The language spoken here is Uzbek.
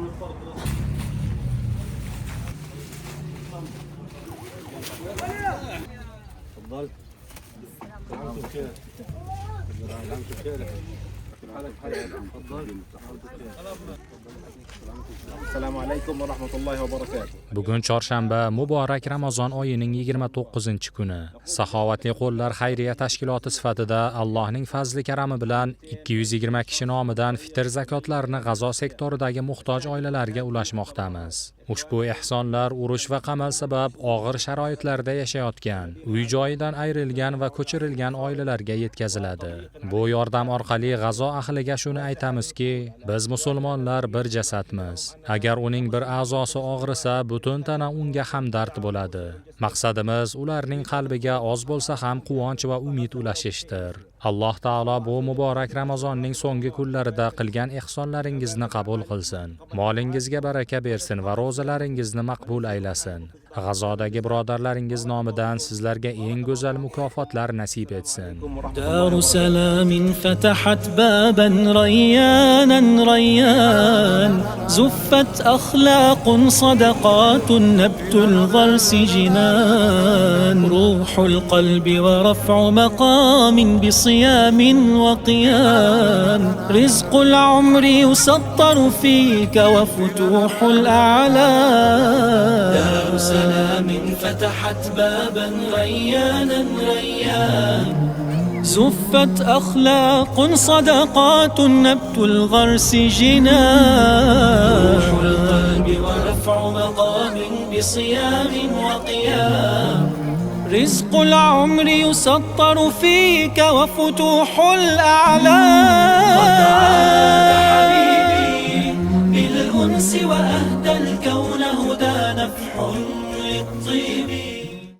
تفضل. Assalomu alaykum va rahmatullohi va barakatuh. Bugun chorshanba, muborak Ramazon oyining 29-kuni. Saxovatli qo'llar xayriya tashkiloti sifatida Allohning fazli karami bilan 220 kishi nomidan fitr zakotlarini G'azo sektoridagi muhtoj oilalarga ulashmoqdamiz. Ushbu ehsonlar urush va qamal sabab og'ir sharoitlarda yashayotgan, uy-joyidan ayrilgan va ko'chirilgan oilalarga yetkaziladi. Bu yordam orqali G'azo ahliga shuni aytamizki, biz musulmonlar bir jasadmiz. Agar uning bir a'zosi og'risa, butun tana unga hamdard bo'ladi. Maqsadimiz ularning qalbiga oz bo'lsa ham quvonch va umid ulashishdir. Alloh taolo bu muborak Ramazonning so'nggi kunlarida qilgan ehsonlaringizni qabul qilsin. Molingizga baraka bersin va ro'zalaringizni maqbul aylasin. G'azodagi birodarlaringiz nomidan sizlarga eng go'zal mukofotlar nasib etsin. دار سلام فتحت بابا ريانا ريان زفت أخلاق صدقات نبت الغرس جنان روح القلب ورفع مقام بصيام وقيام رزق العمر يسطر فيك وفتوح الأعلام دار سلام فتحت بابا ريانا ريان زفت أخلاق صدقات نبت الغرس جنان روح القلب ورفع مقام بصيام وقيام رزق العمر يسطر فيك وفتوح الأعلام حبيبي بالأنس وأهدى الكون هدى نفح للطيب